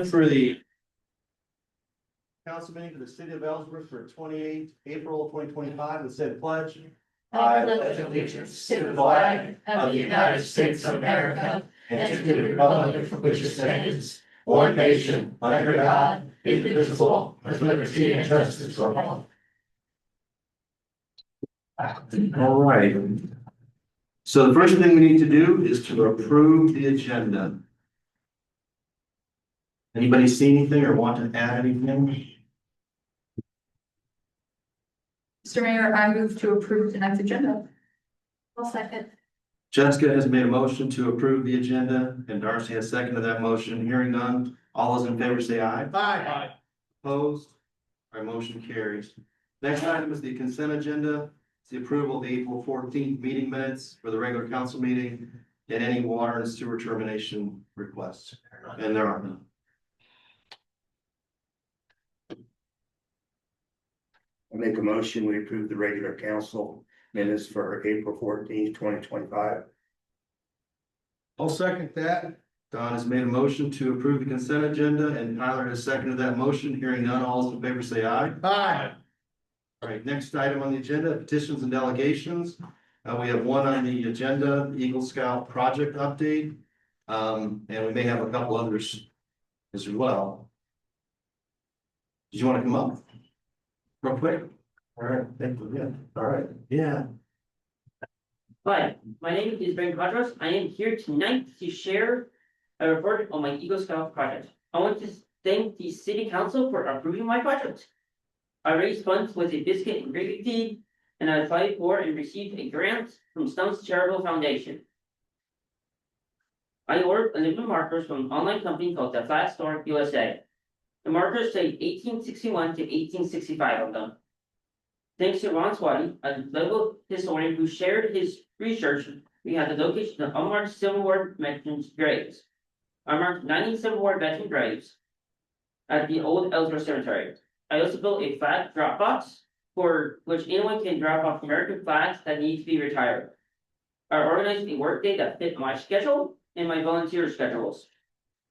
For the council meeting for the city of Ellsworth for 28 April 2025, the said pledge. I pledge allegiance to the flag of the United States of America and to the republic for which it stands, one nation, under God, indivisible, with liberty and justice for all. All right. So the first thing we need to do is to approve the agenda. Anybody see anything or want to add anything? Mr. Mayor, I move to approve tonight's agenda. I'll second. Jessica has made a motion to approve the agenda and Darcy has seconded that motion. Hearing none. All those in favor say aye. Aye. Opposed? Our motion carries. Next item is the consent agenda. It's the approval of the April 14th meeting minutes for the regular council meeting and any water and sewer termination requests. And there are none. I make a motion, we approve the regular council minutes for April 14th, 2025. I'll second that. Don has made a motion to approve the consent agenda and Tyler has seconded that motion. Hearing none, all those in favor say aye. Aye. All right, next item on the agenda, petitions and delegations. We have one on the agenda, the Eagle Scout project update. And we may have a couple others as well. Did you want to come up? Real quick? All right, thank you, yeah, all right, yeah. Hi, my name is Ben Quadros. I am here tonight to share a report on my Eagle Scout project. I want to thank the city council for approving my project. I raised funds with a biscuit and gravy tea, and I applied for and received a grant from Stone's Charitable Foundation. I ordered aluminum markers from an online company called The Flat Store USA. The markers say 1861 to 1865 of them. Thanks to Ron Swati, a local historian who shared his research, we had the location of unmarked Civil War veterans' graves. I marked 90 Civil War veteran graves at the old Ellsworth Cemetery. I also built a flag drop box for which anyone can drop off American flags that need to be retired. I organized a workday that fit my schedule and my volunteer schedules.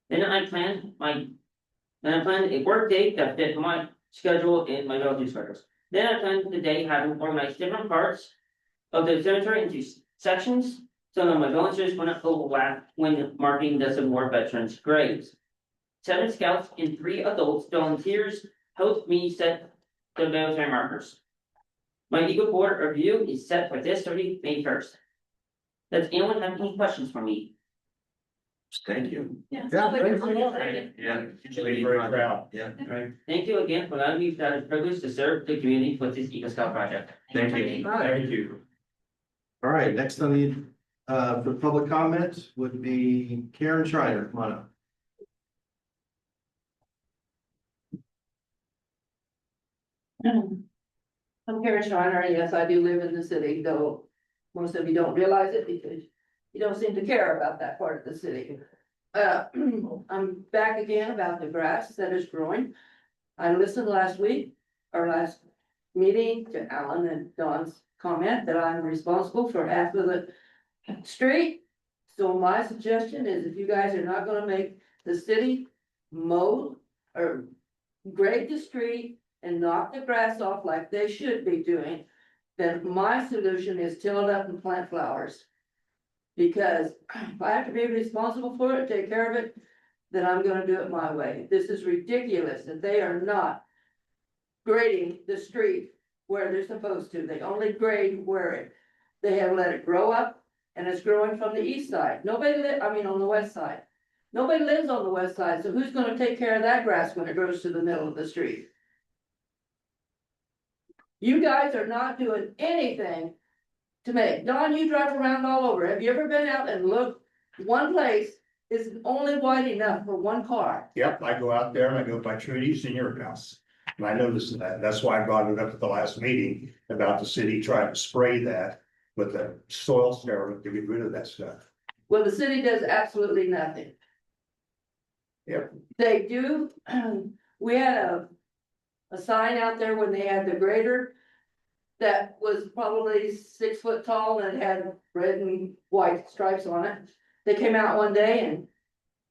Then I planned a work day that fit my schedule and my volunteer schedules. Then I planned the day having organized different parts of the cemetery into sections so that my volunteers wouldn't overlap when marking the Civil War veterans' graves. 7 scouts and 3 adult volunteers helped me set the military markers. My Eagle Board review is set for this Thursday, May 1st. Does anyone have any questions for me? Thank you. Yeah. Yeah, Yeah. Very proud. Yeah, Thank you again for allowing me to have the privilege to serve the community with this Eagle Scout project. thank you. Thank you. All right, next on the, for public comment would be Karen Schreider, come on up. I'm Karen Schreiner, yes, I do live in the city, though most of you don't realize it because you don't seem to care about that part of the city. I'm back again about the grass that is growing. I listened last week, or last meeting, to Alan and Don's comment that I'm responsible for half of the street. So my suggestion is if you guys are not gonna make the city mow or grade the street and knock the grass off like they should be doing, then my solution is till it up and plant flowers. Because if I have to be responsible for it, take care of it, then I'm gonna do it my way. This is ridiculous that they are not grading the street where they're supposed to. They only grade where they have let it grow up and it's growing from the east side. On the west side. Nobody lives on the west side, so who's gonna take care of that grass when it grows to the middle of the street? You guys are not doing anything to make. Don, you drive around all over. Have you ever been out and looked? One place is only wide enough for one car. Yep, I go out there and I go by Trudy's in your house. And I noticed that. That's why I brought it up at the last meeting about the city trying to spray that with the soil steroid to get rid of that stuff. Well, the city does absolutely nothing. Yep. They do, we had a sign out there when they had the grader that was probably 6 foot tall and had red and white stripes on it. They came out one day and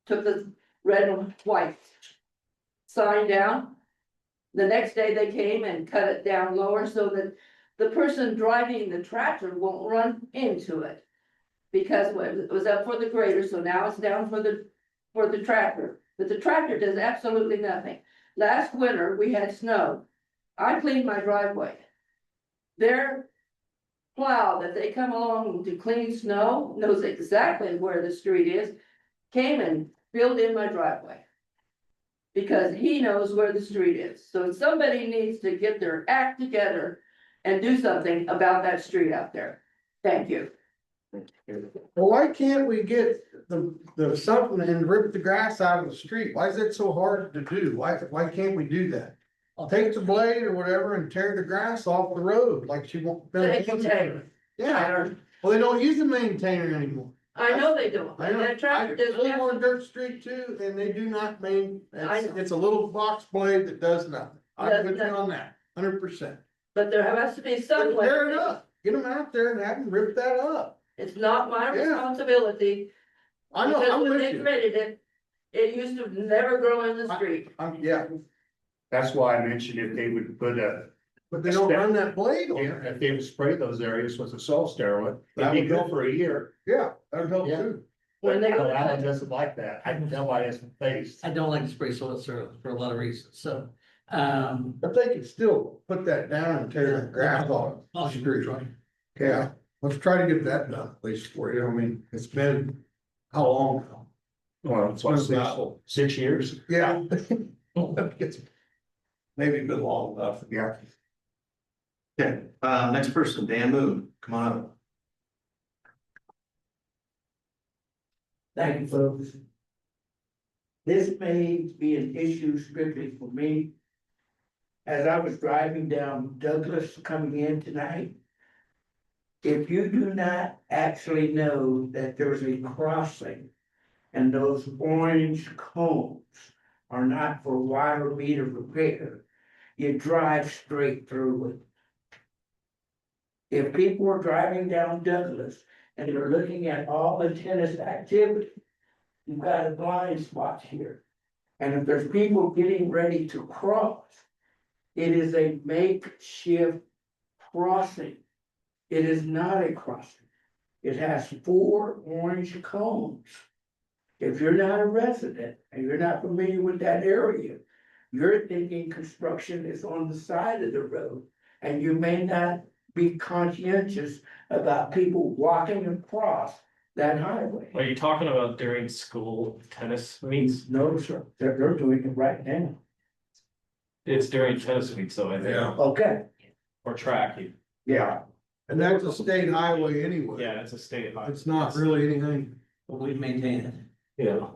took the red and white sign down. The next day they came and cut it down lower so that the person driving the tractor won't run into it. Because it was up for the grader, so now it's down for the tractor, but the tractor does absolutely nothing. Last winter, we had snow. I cleaned my driveway. Their plow that they come along to clean snow knows exactly where the street is, came and filled in my driveway. Because he knows where the street is, so somebody needs to get their act together and do something about that street out there. Thank you. Well, why can't we get the something and rip the grass out of the street? Why is it so hard to do? Why can't we do that? I'll take the blade or whatever and tear the grass off the road like she won't. They can take. Yeah, well, they don't use the maintainer anymore. I know they don't, I and know, that tractor does I live on nothing. Dirt Street too, and they do not I know. it's a little box blade that does nothing. I'm Does with you nothing. on that, 100%. But there has to be some way. Tear it up, get them out there and have them rip that up. It's not my Yeah. responsibility. I know, Because I'm when with they you. created it, it used to never grow in the street. Yeah, That's why I mentioned if they would put but they don't run that blade on yeah, it. if they would spray those areas with a soil steroid, That it'd be would good help. for a year. Yeah, that'd help Yeah. too. When they go Well, Alan to, doesn't like that. I can tell by his face. I don't like to spray soil for a lot of reasons, so, But they could still put that down and tear the grass off. I'll the street. Yeah, let's try to get that done, at least for you. I mean, it's been, how long now? Well, it's what, 6 years? Yeah. It's maybe been long enough. Yeah. Okay, next person, Dan Moon, come on up. thank you, folks. This may be an issue strictly for me. As I was driving down Douglas coming in tonight. If you do not actually know that there's a crossing and those orange cones are not for water meter repair, you drive straight through it. If people are driving down Douglas and they're looking at all the tennis activity, you've got a blind spot here. And if there's people getting ready to cross, it is a makeshift crossing. It is not a crossing. It has 4 orange cones. If you're not a resident and you're not familiar with that area, you're thinking construction is on the side of the road, and you may not be conscientious about people walking across that highway. Are you talking about during school tennis meets? No, sir, they're doing it right now. It's during tennis meets, though, I think, Okay, or track. yeah. And that's a state highway anyway. Yeah, it's a state. It's not really anything. But we maintain it. Yeah,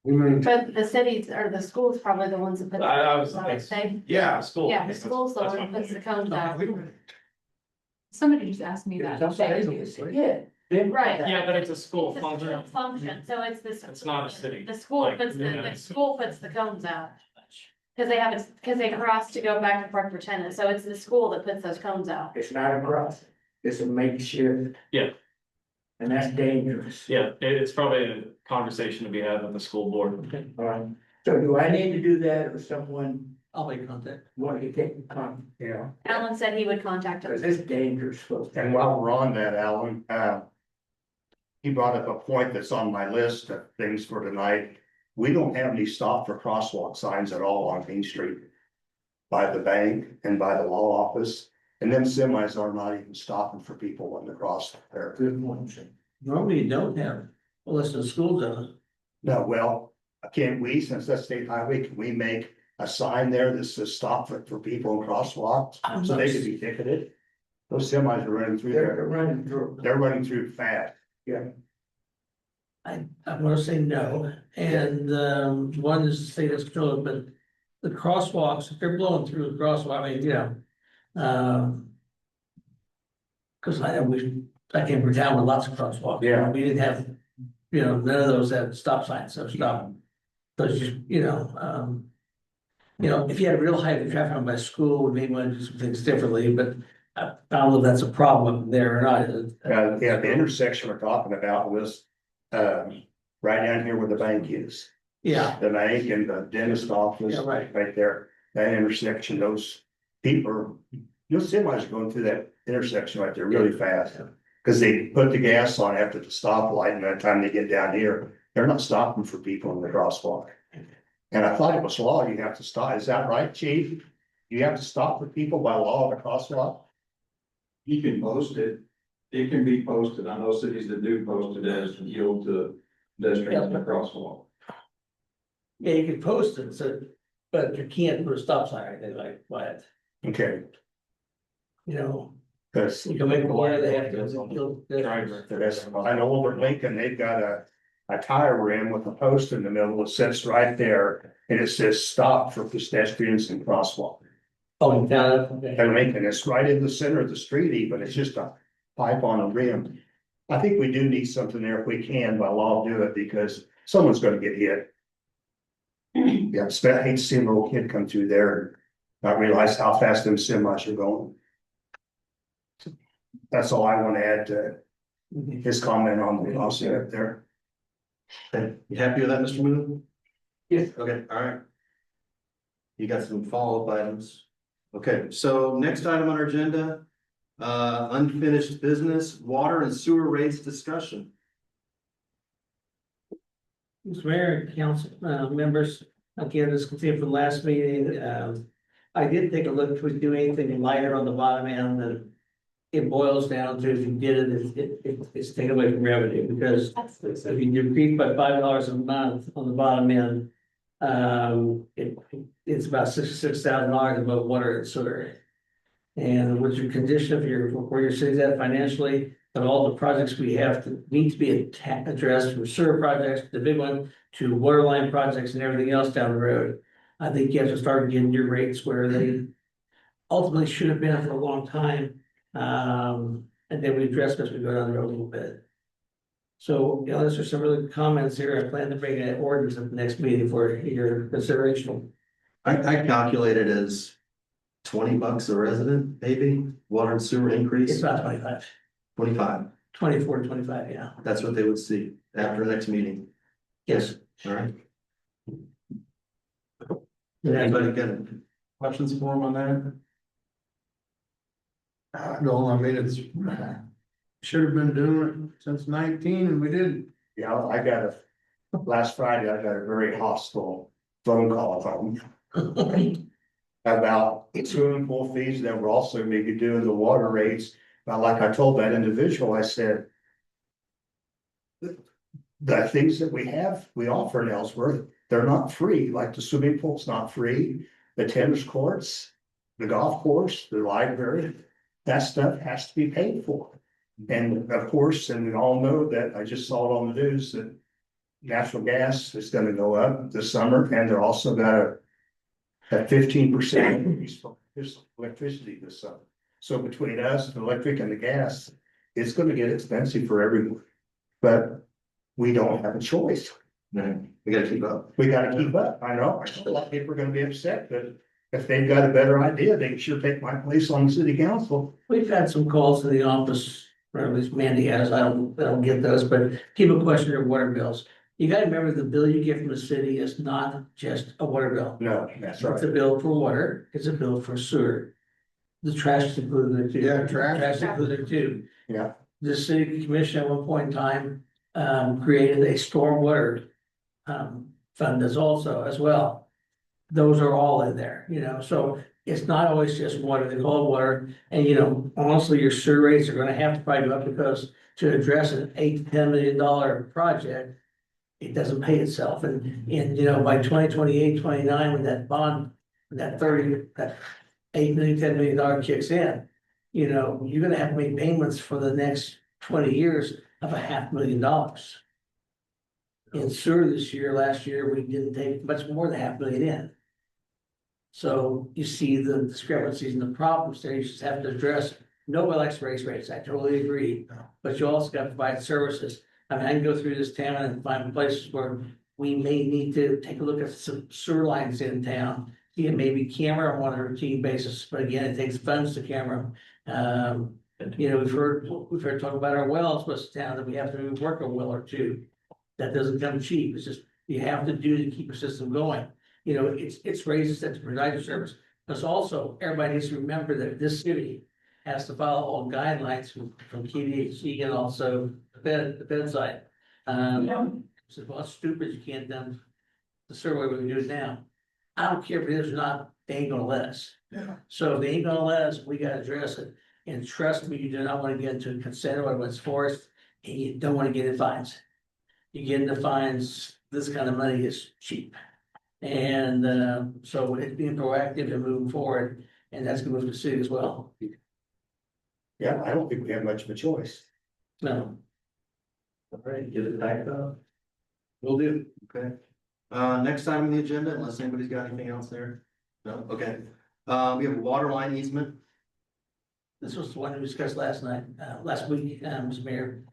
We mean, But the cities or the schools probably the ones that put. I was, They, yeah, school. yeah, the schools the That's one my that puts the point. cones out. somebody just asked me that. Yeah. Then- Right. Yeah, but it's a school It's a school function. function, so it's this. It's not a city. The school Like, puts yeah. the school puts the cones out. Cause they have it, cause they cross to go back and forth for tennis, so it's the school that puts those cones out. It's not a crossing, it's a makeshift. Yeah. And that's dangerous. Yeah, it's probably a conversation to be had with the school board. Alright, so do I need to do that or someone? I'll make contact. Want to take the contact, Yeah. Alan said he would contact cause us. it's dangerous, folks. And while we're on that, Alan, he brought up a point that's on my list of things for tonight. We don't have any stop for crosswalk signs at all on Main Street. By the bank and by the law office, and them semis are not even stopping for people when they cross there. Good one. Normally you don't have, unless the school does. No, well, can't we, since that's state highway, can we make a sign there that says stop for people in crosswalks? So they could be ticketed? Those semis are running through They're there, running through. they're running through fast. I'm gonna say no, and one is to say this code, but the crosswalks, if they're blowing through the crosswalk, I mean, you know. Cause I came from town with lots of crosswalks. Yeah. We didn't have, you know, none of those had stop signs, so stop. So it's just, you know, if you had real high traffic on my school, we may want to do some things differently, but I don't know if that's a problem there or not. Yeah, the intersection we're talking about was, right down here where the bank is. Yeah, the bank and the dentist office. Yeah, right. Right there, that intersection, those people are, you'll semis going through that intersection right there really fast. Cause they put the gas on after the stoplight, and by the time they get down here, they're not stopping for people in the crosswalk. And I thought it was law, you have to stop, is that right, chief? You have to stop for people by law in the crosswalk? You can post it. It can be posted. I know cities that do post it as yield to pedestrians in the crosswalk. yeah, you can post it, so, but you can't put a stop sign or anything like that, Okay, you know. cause You can make it where they have to. that's, I know over at Lincoln, they've got a tire rim with a post in the middle that sits right there. And it says stop for pedestrians and crosswalk. Oh, down, okay. And Lincoln, it's right in the center of the street even, it's just a pipe on a rim. I think we do need something there if we can by law do it because someone's gonna get hit. Yeah, I hate to see a little kid come through there and not realize how fast them semis are going. That's all I want to add to his comment on the lawsuit up there. Okay, you happy with that, Mr. Moon? Yes. Okay, all right. You got some follow-up items. Okay, so next item on our agenda, unfinished business, water and sewer rates discussion. Mr. Mayor, council, members, again, this continued from last meeting, I did take a look, if we do anything lighter on the bottom end, and it boils down to, if you did it's taken away from revenue, because if you decrease by $5 a month on the bottom end, it's about $66,000 above water and sewer. And with your condition of where your city's at financially, and all the projects we have to need to be addressed, from sewer projects, the big one, to water line projects and everything else down the road. I think you have to start getting your rates where they ultimately should have been for a long time. And then we address as we go down the road a little bit. So, you know, those are some really good comments here. I plan to bring an ordinance at the next meeting for your consideration. I calculated as $20 a resident, maybe, water and sewer It's increase, about 25, 25. 24 to 25, yeah. That's what they would see after the next meeting. Yes. All right. Anybody got any questions for him on that? No, I mean, it's, should have been doing it since 19 and we didn't. Yeah, last Friday, I got a very hostile phone call from about swimming pool fees that were also maybe doing the water rates. But like I told that individual, I said, the things that we offer in Ellsworth, they're not free, like the swimming pool's not free, the tennis courts, the golf course, the library, that stuff has to be paid for. And of course, and we all know that, I just saw it on the news that natural gas is gonna go up this summer, and they're also got a 15% increase for electricity this summer. So between us, the electric and the gas, it's gonna get expensive for everyone. But we don't have a choice. No, we gotta keep up. We gotta keep up. I know a lot of people are gonna be upset, but if they've got a better idea, they can sure take my place on the city council. We've had some calls to the office, or at least Mandy has, I don't get those, but keep a question of water bills. You gotta remember, the bill you get from the city is not just a water bill. No, that's It's a right. bill for water, it's a bill for sewer. The trash is included in it too. Yeah, trash. is included too. Yeah. The city commission at one point in time, created a stormwater, fund as well. Those are all in there, you know, so it's not always just water, they call it water. And you know, honestly, your sewer rates are gonna have to probably go up, because to address an $8 to $10 million project, it doesn't pay itself. And you know, by 2028, 29, when that bond, that $8 million, $10 million kicks in, you know, you're gonna have to make payments for the next 20 years of $500,000. In sewer this year, last year, we didn't take much more than $500,000 in. So you see the discrepancies and the problems there, you just have to address. Nobody likes to raise rates, I totally agree, but you also got to provide services. I mean, I can go through this town and find places where we may need to take a look at some sewer lines in town. You can maybe camera them on a routine basis, but again, it takes funds to camera them. You know, we've heard talk about our wells, west town, that we have to work a well or two. That doesn't come cheap, it's just you have to do to keep your system going. You know, it's raises that to provide your service. Plus also, everybody needs to remember that this city has to follow all guidelines from KDHE and also the Fed side. So well, it's stupid, you can't done the survey we do it now. I don't care if it is or not, they ain't gonna let us. Yeah. So if they ain't gonna let us, we gotta address it. And trust me, you do not wanna get into consent order when it's forced, and you don't wanna get in fines. You get into fines, this kind of money is cheap. And so it's being proactive and moving forward, and that's gonna move the city as well. Yeah, I don't think we have much of a choice. No, All right, get it back up. we'll do. Okay. Next item on the agenda, unless anybody's got anything else there? No, okay. We have a water line easement. This was the one we discussed last night, last week, Mr. Mayor.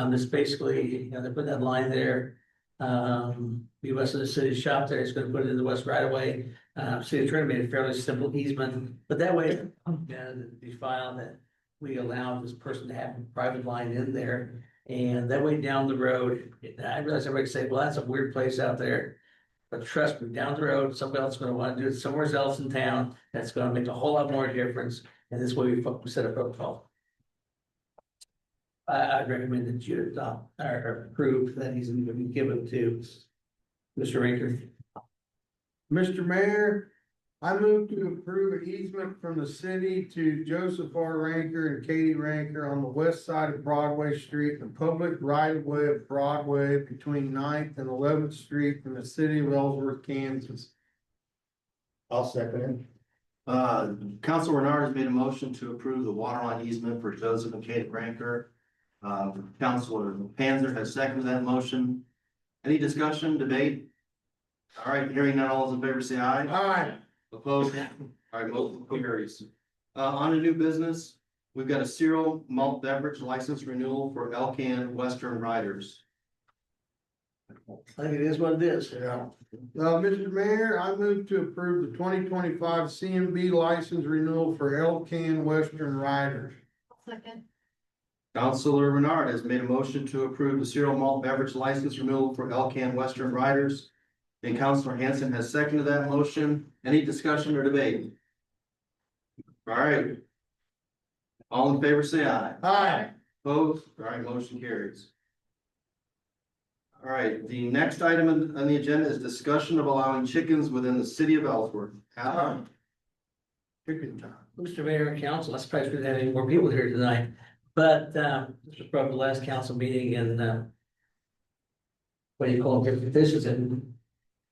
This basically, you know, they put that line there. The west of the city shop there is gonna put it in the west right away. City attorney made a fairly simple easement, but that way, we filed that we allow this person to have a private line in there. And that way down the road, I realize everybody say, well, that's a weird place out there. But trust me, down the road, somebody else is gonna wanna do it somewhere else in town. That's gonna make a whole lot more difference. And this way we set a protocol. I'd recommend that you adopt or approve that he's gonna be given to Mr. Rinker. Mr. Mayor, I move to approve an easement from the city to Joseph R. Ranker and Katie Ranker on the west side of Broadway Street, the public right of way of Broadway between 9th and 11th Street in the city of Ellsworth, Kansas. I'll second it. Council Renard has made a motion to approve the water line easement for Joseph and Kate Ranker. Councilor Panzer has seconded that motion. Any discussion, debate? All right, hearing none, all those in favor say aye. Aye. Opposed? All right, motion carries. On to new business, we've got a cereal malt beverage license renewal for Elcan Western Riders. I think it is what it is. Yeah. Mr. Mayor, I move to approve the 2025 CMB license renewal for Elcan Western Riders. Second. Councilor Renard has made a motion to approve the cereal malt beverage license renewal for Elcan Western Riders. And Councilor Hanson has seconded that motion. Any discussion or debate? All right. All in favor, say aye. Aye. Opposed? All right, motion carries. All right, the next item on the agenda is discussion of allowing chickens within the city of Ellsworth. Alan? Chicken time. Mr. Mayor and Council, I'm surprised we didn't have any more people here tonight, but this was probably the last council meeting and what do you call it, this is in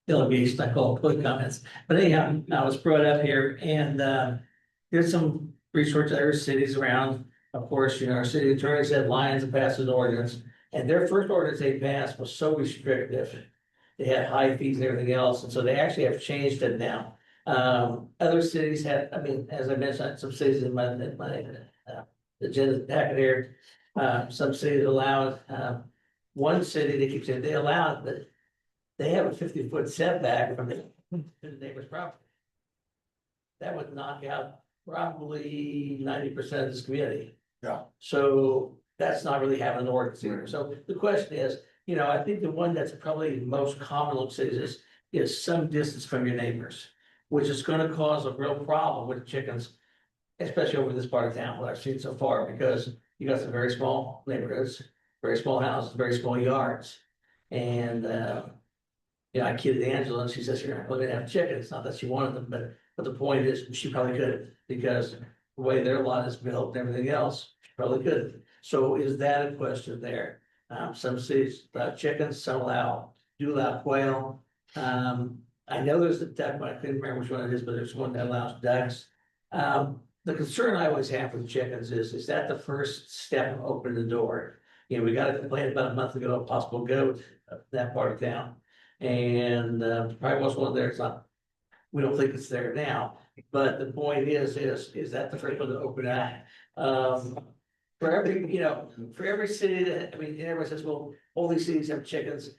delegation, I call it public comments, but anyhow, I was brought up here and there's some research in other cities around. Of course, you know, our city attorney said Lyons passed an ordinance, and their first ordinance they passed was so restrictive. They had high fees and everything else, and so they actually have changed it now. Other cities had, I mean, as I mentioned, some cities in my agenda packet here, some cities allowed, one city, they keep saying they allowed, but they have a 50-foot setback from the neighbor's property. That would knock out probably 90% of this community. Yeah. So that's not really having an ordinance here. So the question is, you know, I think the one that's probably most common in cities is some distance from your neighbors, which is gonna cause a real problem with chickens, especially over this part of town, what I've seen so far, because you got some very small neighborhoods, very small houses, very small yards. And, you know, I kidded Angela and she says, you're not going to have chickens. It's not that she wanted them, but the point is she probably couldn't because the way their lot is built and everything else, she probably couldn't. So is that a question there? Some cities allow chickens, some do allow quail. I know there's a duck, but I couldn't remember which one it is, but there's one that allows ducks. The concern I always have with chickens is that the first step of opening the door? You know, we got a complaint about a month ago, a possible goat of that part of town. And probably was one there, it's not, we don't think it's there now, but the point is that the first one to open up? For every, you know, for every city that, I mean, everybody says, well, all these cities have chickens.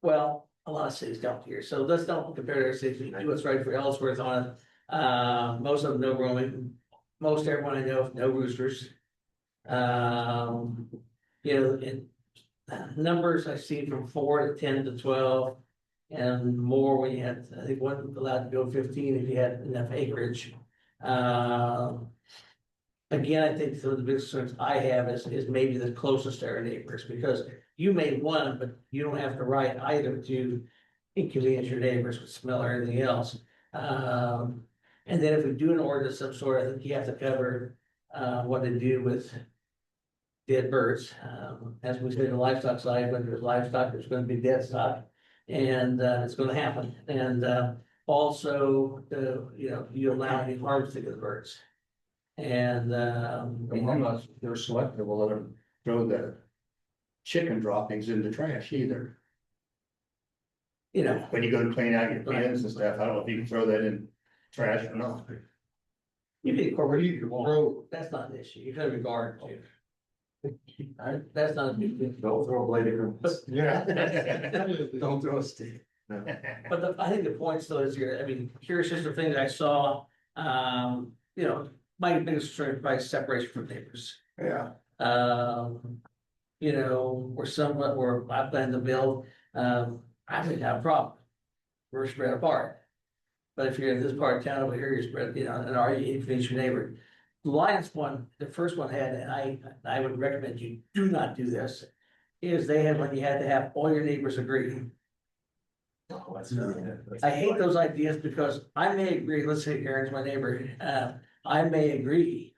Well, a lot of cities don't here, so let's don't compare our cities, we do what's right for Ellsworth on it. Most of them no roaming, most everyone I know, no roosters. You know, in numbers I've seen from 4 to 10 to 12. And more when you had, I think one allowed to go 15 if you had enough acreage. Again, I think some of the biggest concerns I have is maybe the closest to our neighbors, because you made one, but you don't have to write either to inconvenience your neighbors with smell or anything else. And then if we do an ordinance of some sort, I think you have to cover, what to do with dead birds. As we say, the livestock side, when there's livestock, there's gonna be dead stock. And, it's gonna happen. And, also, you allow any harvesting of the birds. And, Unless they're selective, we'll let them throw the chicken droppings in the trash either. you know, When you go to clean out your pens and stuff, I don't know if you can throw that in trash or not. you can incorporate, you grow, that's not an issue, you can regard to. That's not a big deal. Don't throw a blade at them. Yeah. Don't throw a stick. No. But I think the point still is here, I mean, here's just the thing that I saw, my biggest concern is probably separation from neighbors. Yeah. We're somewhat, I plan to build, I didn't have a problem. We're spread apart. But if you're in this part of town over here, you're spread, and are you inconvenience your neighbor? The Lions one, the first one had, and I would recommend you do not do this, is they had when you had to have all your neighbors agree. I hate those ideas because I may agree, let's say Aaron's my neighbor, I may agree.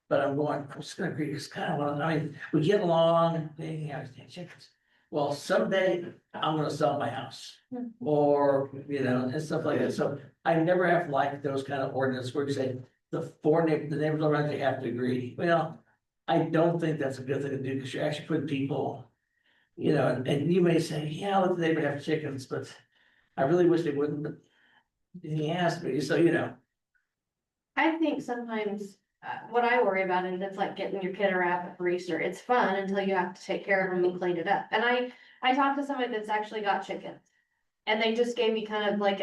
But I'm just gonna agree, it's kind of, we get along, they have chickens. Well, someday I'm gonna sell my house. Or, and stuff like that, so I never have liked those kind of ordinance where you say the neighbors around you have to agree. Well, I don't think that's a good thing to do, because you're actually putting people. And you may say, yeah, let the neighbor have chickens, but I really wish they wouldn't, but he asked me, so I think sometimes, what I worry about is it's like getting your kid a rabbit for Easter. It's fun until you have to take care of them and clean it up. And I talked to somebody that's actually got chickens. And they just gave me kind of like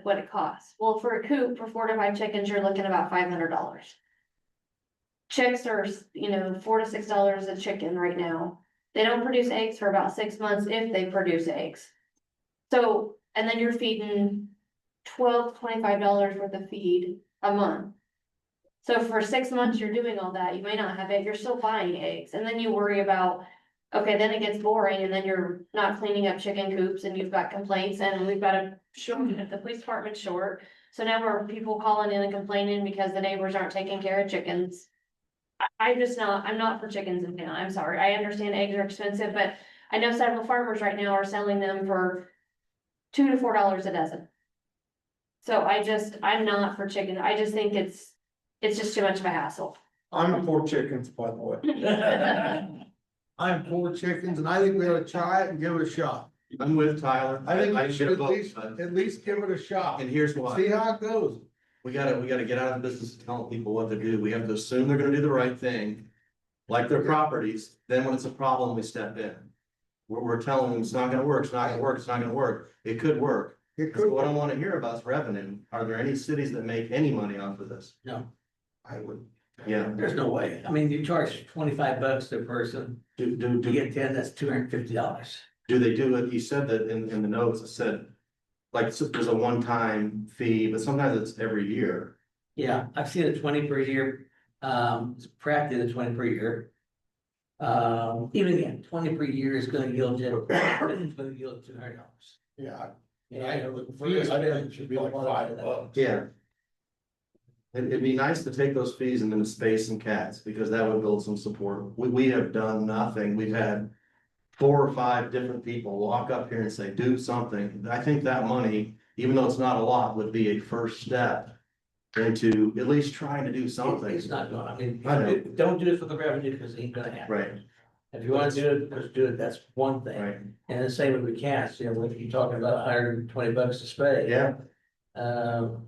what it costs. Well, for a coop, for 4 to 5 chickens, you're looking about $500. Chicks are, $4 to $6 a chicken right now. They don't produce eggs for about 6 months if they produce eggs. So, and then you're feeding $12 to $25 worth of feed a month. So for 6 months, you're doing all that. You may not have eggs, you're still buying eggs. And then you worry about, okay, then it gets boring and then you're not cleaning up chicken coops and you've got complaints and we've got the police department's short. So now we're people calling in and complaining because the neighbors aren't taking care of chickens. I'm not for chickens in town. I'm sorry. I understand eggs are expensive, but I know several farmers right now are selling them for $2 to $4 a dozen. So I'm not for chicken. I just think it's just too much of a hassle. I'm for chickens, by the way. I'm for chickens and I think we ought to try it and give it a shot. I'm with Tyler. I think we should should vote, but- at least give it a shot. And here's why. See how it goes. We gotta get out of the business of telling people what to do. We have to assume they're gonna do the right thing. Like their properties, then when it's a problem, we step in. We're telling them it's not gonna work, it's not gonna work, it's not gonna work. It could work. It So could, what I wanna hear about is revenue. Are there any cities that make any money off of this? No, I would, Yeah. there's no way. I mean, you charge $25 to a person, Do to get 10, that's $250. they do it? You said that in the notes, it said, like, so there's a one-time fee, but sometimes it's every year. Yeah, I've seen a 20 per year, it's practically a 20 per year. Even again, 20 per year is gonna yield you, it's gonna yield $200. yeah. Yeah, I think it should be like $5. Yeah. It'd be nice to take those fees and then space some cats, because that would build some support. We have done nothing. We've had 4 or 5 different people walk up here and say, do something. I think that money, even though it's not a lot, would be a first step into at least trying to do something. It's not going, I know. don't do it for the revenue because it ain't gonna happen. Right, If you wanna do it, just do it, that's one thing. right. And the same with the cats, if you're talking about $120 to spay. Yeah, Um,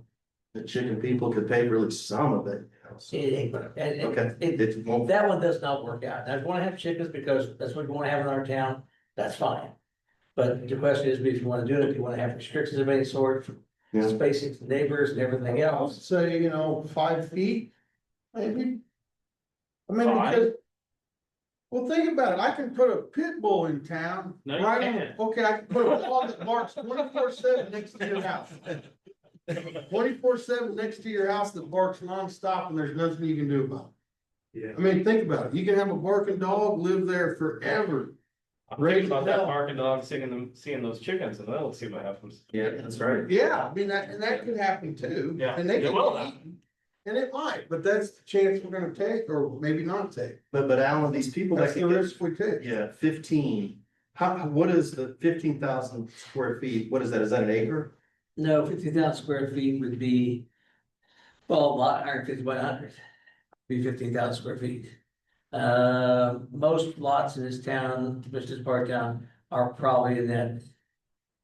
the chicken people could pay really some of it. it ain't gonna, Okay, it won't. that one does not work out. Now, if you wanna have chickens because that's what you wanna have in our town, that's fine. But the question is, if you wanna do it, if you wanna have restrictions of any sort, Yeah. spacing to neighbors and everything I'll else. say, 5 feet, maybe. I mean, Five? because Well, think about it, I can put a pit bull in town, No, you right? can't. Okay, I can put a dog that barks 24/7 next to your house. 24/7 next to your house that barks nonstop and there's nothing you can do about it. Yeah. I mean, think about it, you can have a barking dog live there forever. I'm thinking about that barking dog, seeing those chickens, and then we'll see what happens. Yeah, that's right. Yeah, I mean, that could happen too. Yeah, And they it can will be happen. eaten. And it might, but that's the chance we're gonna take, or maybe not take. But Alan, these people that That's the can get, risk we take. yeah, 15. What is the 15,000 square feet? What is that? Is that an acre? No, 50,000 square feet would be, well, 150 by 100, be 15,000 square feet. Most lots in this town, Business Park town, are probably in that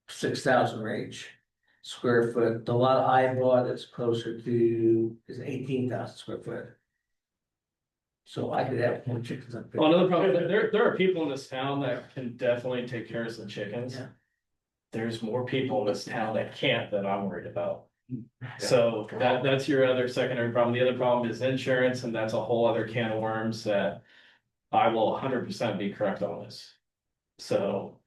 6,000 range square foot. The lot I bought that's closer to is 18,000 square foot. So I could have more chickens up there. Well, another problem, there are people in this town that can definitely take care of some chickens. Yeah. There's more people in this town that can't that I'm worried about. So that's your other secondary problem. The other problem is insurance, and that's a whole other can of worms that I will 100% be correct on this. So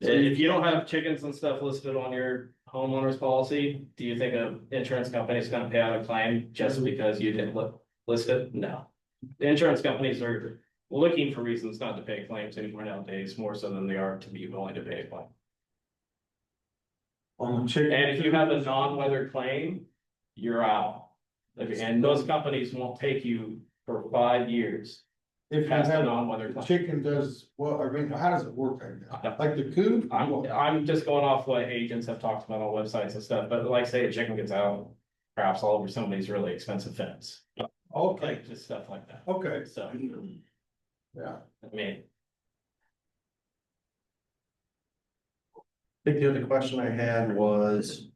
if you don't have chickens and stuff listed on your homeowner's policy, do you think an insurance company is gonna pay out a claim just because you didn't list it? No. The insurance companies are looking for reasons not to pay claims anymore nowadays, more so than they are to be willing to pay a claim. On the chicken. And if you have a non-weather claim, you're out. Okay, and those companies won't take you for 5 years If you past the have, non-weather the claim. chicken does, well, I mean, how does it work? I guess? Like the coop? I'm just going off what agents have talked about on websites and stuff, but like say a chicken gets out, perhaps all over somebody's really expensive fence. Okay, Like just stuff like that. okay, So, yeah. I mean, I think the other question I had was,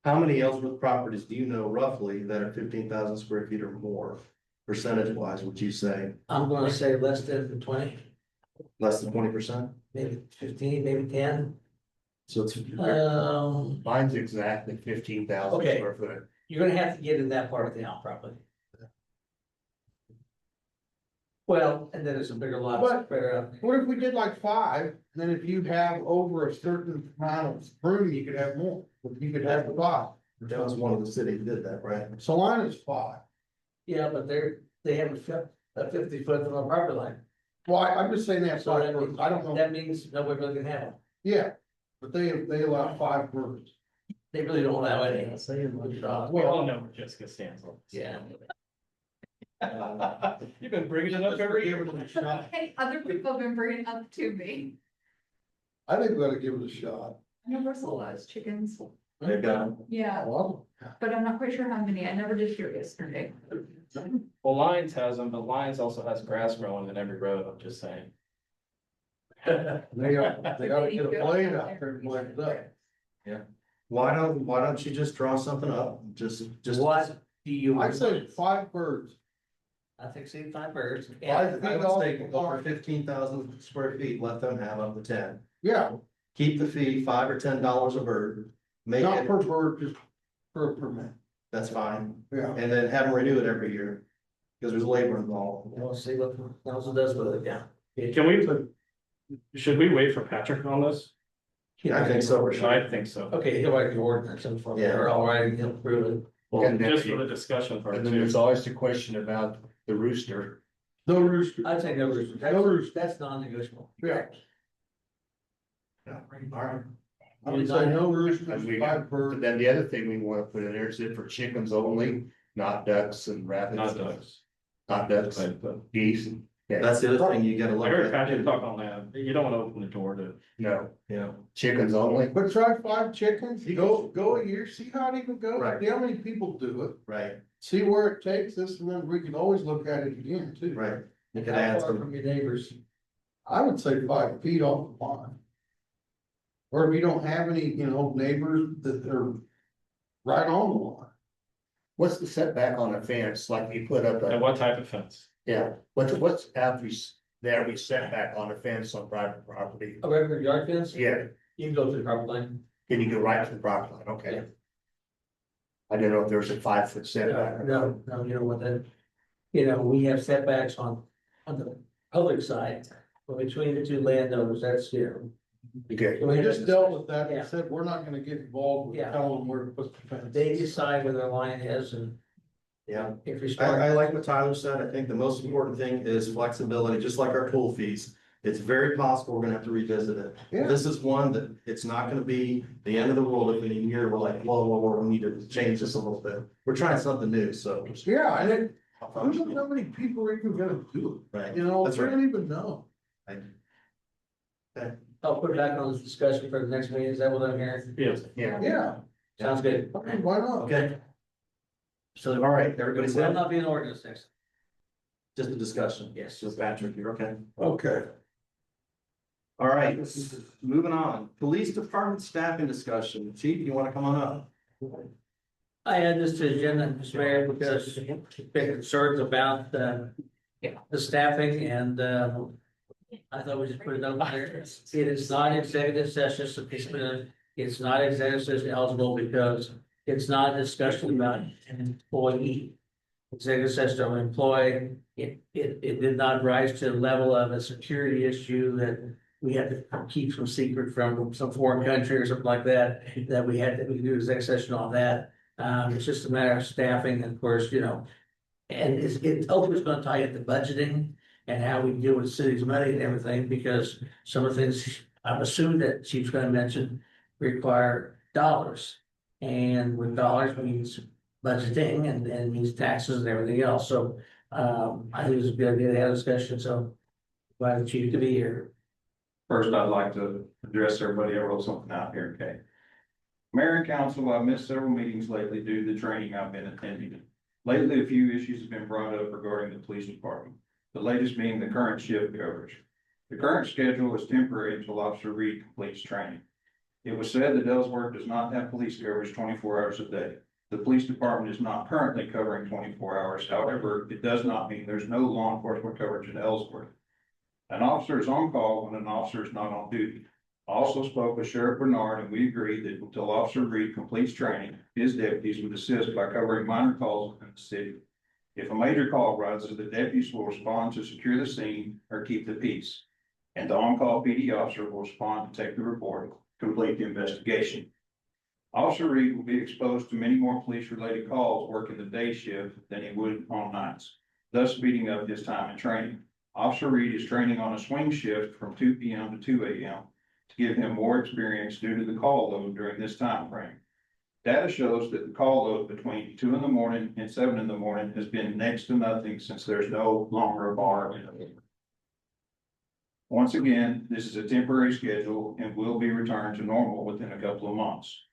how many Ellsworth properties do you know roughly that are 15,000 square feet or more? Percentage wise, would you say I'm gonna say less than 20, less than 20%? maybe 15, maybe 10. So it's, Mine's exactly 15,000 Okay. square foot. You're gonna have to get in that part of town probably. Well, and then there's some bigger lots But- spread out. What if we did like 5, then if you have over a certain amount of room, you could have more, you could have 5. that was one of the cities that did that, right? Salina's 5. Yeah, but they have a 50 foot from the property line. Well, I'm just saying that, So so that means, I don't know, that means nobody really can have them. yeah, but they allow 5 birds. They really don't allow any. we all Well, know where Jessica stands on this. Yeah. You've been bringing it up every year. give it a shot. Hey, other people have been bringing it up to me. I think we ought to give it a shot. Universal has chickens, They've got, yeah, Well, but I'm not quite sure how many, I never did hear yesterday. Well, Lions has them, but Lions also has grass growing in every road, I'm just saying. they gotta get a blade out there and blade it up. why don't you just draw something up? Just. What do you? I say 5 birds. I think say 5 birds. I would say over 15,000 square feet, let them have up to 10. Yeah, Keep the fee $5 or $10 a bird. Make not it, per bird, just per permit. that's fine. Yeah. And then have them renew it every year. Because there's labor involved. We'll see what council does with it, yeah. Can we, should we wait for Patrick on this? I think so, for sure. I think so. Okay, he'll write the ordinance and from there, all right, he'll prove it. Well, And then- just for the discussion part And then too. there's always the question about the rooster. No rooster. I'd say no rooster. No rooster. That's non-negotiable. Yeah. Yeah, all right. I would say no And roosters, we- 5 But birds. then the other thing we wanna put in there is it for chickens only, not ducks and rabbits. Not ducks. Not ducks, But geese. Yeah, That's the other thing you gotta I look heard at. Patrick talk on that. You don't want to open the door to. no, Yeah, chickens only. But try 5 chickens, go a year, see how it even goes, Right. see how many people do it, right, see where it takes us, and then we can always look at it again too. right. You can How add far some, from your neighbors? I would say 5 feet off the line. Or if you don't have any, neighbors that are right on the line. What's the setback on a fence, like you put up And a, what type of fence? yeah, what's average setback on a fence on private property? A regular yard fence? Yeah, You can go through the property line. can you go right to the property line? Okay. Yeah. I didn't know if there was a 5 foot setback. No, you know what that, we have setbacks on the public side, but between the two landowners, that's, Okay, we just dealt with that, Yeah. they said, we're not gonna get involved with Yeah. telling them where to put the fence. they decide where their line is and Yeah. if you I start. like what Tyler said. I think the most important thing is flexibility, just like our tool fees. It's very possible we're gonna have to revisit it. Yeah. This is one that it's not gonna be the end of the world if in a year we're like, whoa, we need to change this a little bit. We're trying something new, so. Yeah, and it, who knows how many people are even gonna do Right. it, you know, That's we right. don't even know. I'll put it back on this discussion for the next meeting, is that what I'm hearing? Yes. Yeah, Sounds good. I mean, why not? Okay. So, all right, everybody's Will in, not be an ordinance next. just a discussion. Yes. Just Patrick, you're okay. Okay. All right, moving on. Police Department staffing discussion. Chief, you wanna come on up? I add this to the agenda, Mr. Mayor, because been concerns about the staffing and I thought we just put it up there. It is not executive session, so it's not executive session eligible because it's not a discussion about an employee. Executive session of an employee, it did not rise to the level of a security issue that we had to keep some secret from some foreign country or something like that, that we could do executive session on that. It's just a matter of staffing, and of course, and it's ultimately gonna tie into budgeting and how we deal with the city's money and everything, because some of the things I'm assuming that Chief's gonna mention require dollars. And with dollars means budgeting and means taxes and everything else, so I think it's a good idea to have a discussion, so glad the Chief to be here. First, I'd like to address everybody. I wrote something out here, okay? Mayor and council, I've missed several meetings lately due to the training I've been attending. Lately, a few issues have been brought up regarding the police department, the latest being the current shift coverage. The current schedule is temporary until Officer Reed completes training. It was said that Ellsworth does not have police coverage 24 hours a day. The police department is not currently covering 24 hours. However, it does not mean there's no law enforcement coverage in Ellsworth. An officer is on call when an officer is not on duty. I also spoke with Sheriff Bernard and we agreed that until Officer Reed completes training, his deputies would assist by covering minor calls within the city. If a major call arises, the deputies will respond to secure the scene or keep the peace. And the on-call PD officer will respond to take the report, complete the investigation. Officer Reed will be exposed to many more police-related calls working the day shift than he would on nights, thus speeding up his time in training. Officer Reed is training on a swing shift from 2 p.m. to 2 a.m. to give him more experience due to the call load during this time frame. Data shows that the call load between 2 in the morning and 7 in the morning has been next to nothing since there's no longer a bar in it. Once again, this is a temporary schedule and will be returned to normal within a couple of months.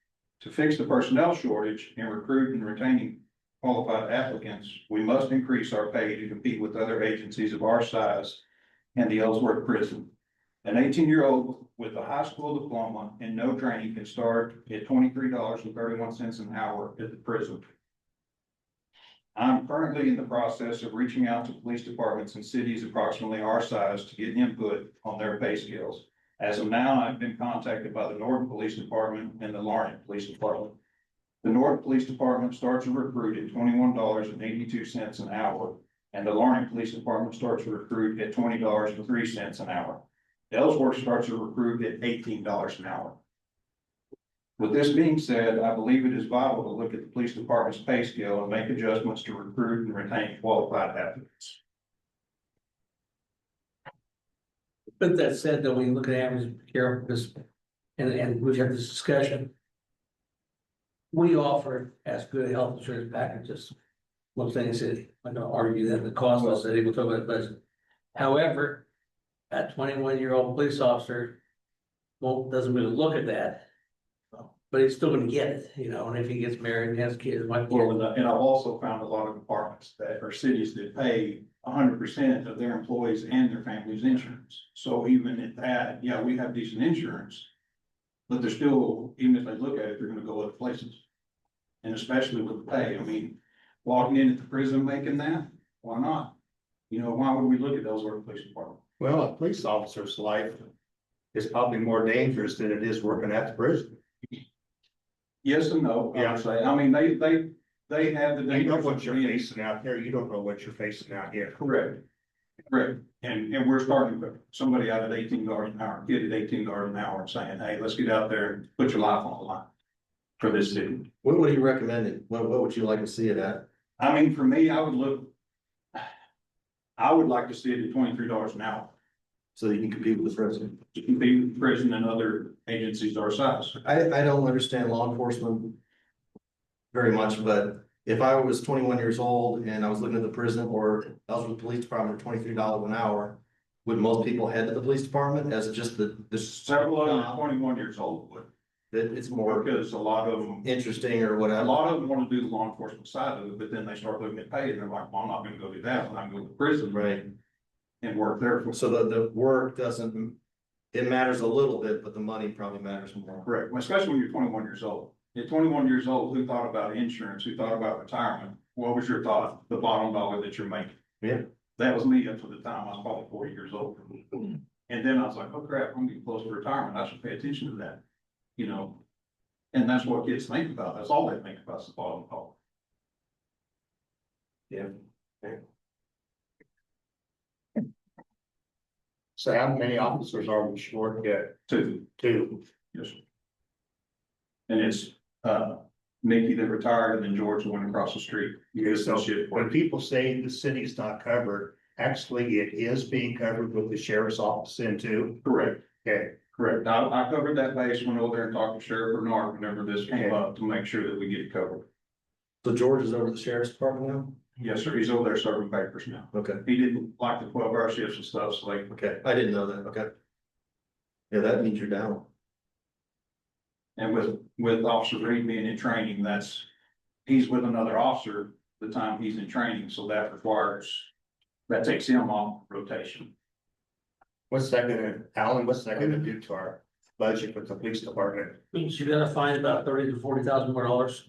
To fix the personnel shortage and recruit and retaining qualified applicants, we must increase our pay to compete with other agencies of our size and the Ellsworth prison. An 18-year-old with a high school diploma and no training can start at $23.31 an hour at the prison. I'm currently in the process of reaching out to police departments in cities approximately our size to get input on their pay scales. As of now, I've been contacted by the Norton Police Department and the Larned Police Department. The Norton Police Department starts a recruit at $21.82 an hour, and the Larned Police Department starts a recruit at $20.03 an hour. Ellsworth starts a recruit at $18 an hour. With this being said, I believe it is vital to look at the police department's pay scale and make adjustments to recruit and retain qualified applicants. But that said, though, when you look at average care, this, and we've had this discussion. We offer as good health insurance packages. Most any city, I don't argue that the cost of the city, we'll talk about the budget. However, that 21-year-old police officer doesn't really look at that. But he's still gonna get it, and if he gets married and has kids, might be. And I've also found a lot of departments that are cities that pay 100% of their employees and their family's insurance. So even at that, yeah, we have decent insurance. But they're still, even if they look at it, they're gonna go other places. And especially with the pay, I mean, walking in at the prison making that, why not? Why would we look at those work police department? well, a police officer's life is probably more dangerous than it is working at the prison. Yes and no, I Yeah. would say. I mean, they have the. You know what you're facing out there, you don't know what you're facing out here. Correct. Correct, and we're starting with somebody out at $18 an hour, kid at $18 an hour and saying, hey, let's get out there and put your life on the line for this city. What are you recommending? What would you like to see it at? I mean, for me, I would like to see it at $23 an hour So that you can compete with the president? to compete with prison and other agencies our size. I don't understand law enforcement very much, but if I was 21 years old and I was looking at the prison or I was with the police department at $23 an hour, would most people head to the police department as just the Several of them are 21 years old, but it's more because a lot of them, interesting or a whatever? lot of them want to do the law enforcement side of it, but then they start looking at pay and they're like, well, I'm not gonna go do that, when I go to prison. Right. And work there for. So the work doesn't, it matters a little bit, but the money probably matters more. Correct, especially when you're 21 years old. At 21 years old, who thought about insurance, who thought about retirement? What was your thought, the bottom dollar that you're making? Yeah. That was me up to the time, I was probably 40 years old. And then I was like, oh crap, I'm getting close to retirement, I should pay attention to that, you know? And that's what kids think about, that's all they think about is the bottom dollar. Yeah. So how many officers are we short yet? Two, Two. yes. Sir. And it's, Mickey that retired and then George the one across the street. So when people say the city's not covered, actually it is being covered with the sheriff's office in too. Correct. Okay, Correct. I covered that base, went over there and talked to Sheriff Bernard whenever this came up to make sure that we get it covered. So George is over the sheriff's department now? Yes, sir. He's over there serving papers now. Okay, He didn't like the 12-hour shifts and stuff, so like, okay. I didn't know that. Okay. Yeah, that means you're down. and with Officer Reed being in training, he's with another officer the time he's in training, so that takes him off rotation. what's that gonna, Alan, what's that gonna do to our budget with the police department? Means you're gonna find about 30 to 40,000 more dollars.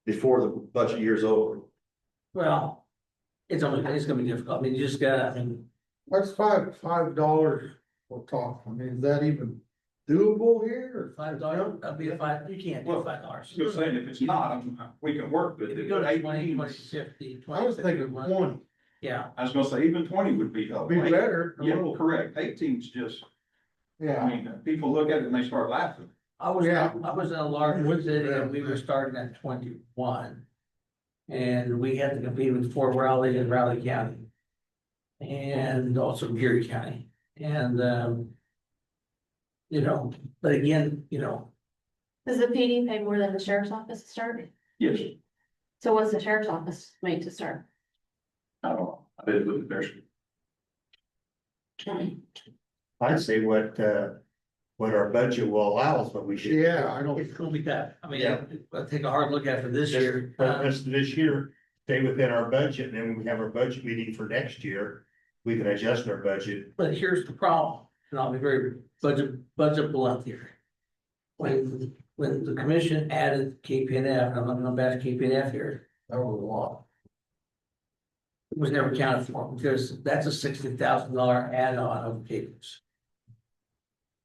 Before the budget year's over. Well, it's gonna be difficult. I mean, you just gotta, I mean, What's $5 we'll talk, I mean, is that even doable here? $5, that'd be a five, you can't do $5. I was saying, if it's not, we can work with If it. you go but to 20, 18 20, 50, I was thinking 20, 20, yeah. I was gonna say, even 20 would be helpful. be better. a Yeah, little. correct. 18's just, I Yeah, mean, people look at it and they start laughing. I was in a large With- city yeah. and we were starting at 21. And we had to compete with Fort Raleigh and Raleigh County. And also Geary County. And, you know, but again, you know, Does the PD pay more than the sheriff's office to start? Yes, So what's the sheriff's office made to start? I don't know. I bet it would be better. I'd say what our budget will allow is what we should. yeah, I don't, it's gonna be tough. I mean, Yeah. I'll take a hard look at it for this year. For the rest of this year, stay within our budget, and then when we have our budget meeting for next year, we can adjust our budget. But here's the problem, and I'll be very budget blunt here. When the commission added KPNF, and I'm not gonna bash KPNF here, that was a lot. it was never counted for, because that's a $60,000 add-on of capers.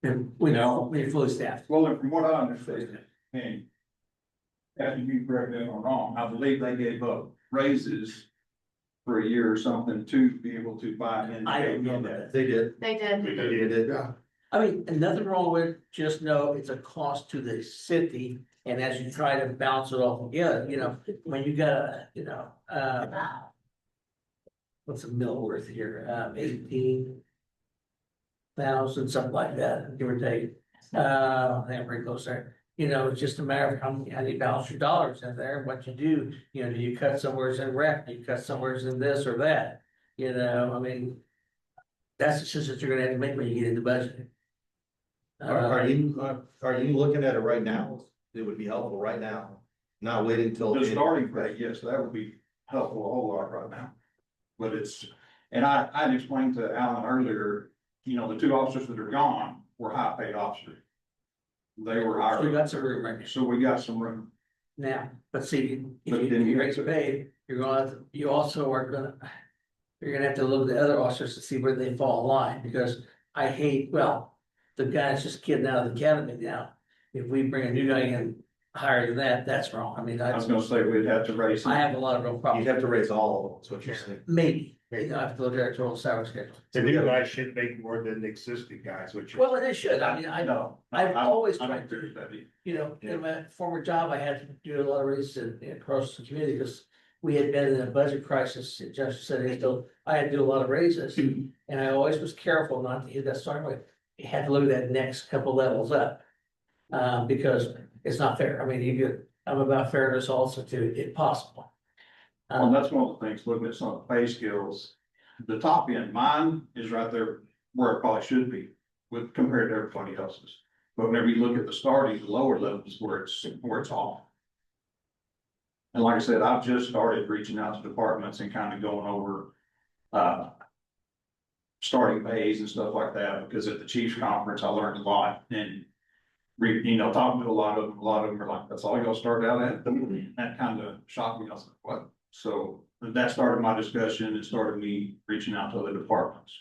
And we know, we're fully staffed. Well, and from what I understand, and after you correct me if I'm wrong, I believe they gave up raises for a year or something to be able to buy in. I don't know that. They did. They did. We They did. did. Yeah, I mean, and nothing wrong with it, just know it's a cost to the city, and as you try to balance it all together, you know, when you got, you know, what's a mill worth here, 18,000, something like that, give or take. That pretty close there. You know, it's just a matter of how you balance your dollars in there, what you do, you know, do you cut somewheres in rec, do you cut somewheres in this or that? You know, I mean, that's the decision you're gonna have to make when you get into budgeting. Are you looking at it right now? It would be helpful right now, not waiting until. The starting rate, yes, that would be helpful a whole lot right now. But and I'd explained to Alan earlier, you know, the two officers that are gone were high paid officers. They were So we hired, got some room right now. so we got some room. Now, but see, But if then you you- raise pay, you also are gonna. You're gonna have to look at the other officers to see where they fall in line, because I hate, well, the guy's just kidding out of the academy now. If we bring a new guy in higher than that, that's wrong. I mean, I was gonna say we'd have to raise. I have a lot of real You'd problems. have to raise all of them, is what you're saying. Maybe, You know, I have to look at our total salary schedule. And you guys should make more than the existing guys, which. is- Well, they should, I mean, I know, I've always I'm tried to, agree with that. you know, in my former job, I had to do a lot of research across the community, because we had been in a budget crisis, Justice said, so I had to do a lot of raises. And I always was careful not to hit that starting rate, you had to look at that next couple levels up. Because it's not fair, I mean, I'm about fairness also too, if possible. Well, that's one of the things, looking at some of the pay scales, the top end, mine is right there where it probably should be with compared to everybody else's. But whenever you look at the starting, the lower levels where it's off. And like I said, I've just started reaching out to departments and kind of going over, starting pays and stuff like that, because at the Chiefs Conference, I learned a lot and talking to a lot of them are like, that's all y'all started out at. That kind of shocked me. I was like, what? So that started my discussion. It started me reaching out to other departments.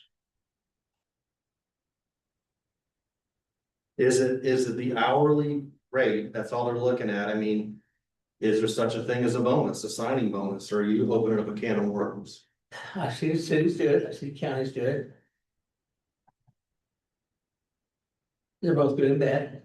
Is it the hourly rate? That's all they're looking at. I mean, is there such a thing as a bonus, a signing bonus, or are you opening up a can of worms? I see cities do it, I see counties do it. They're both good and bad.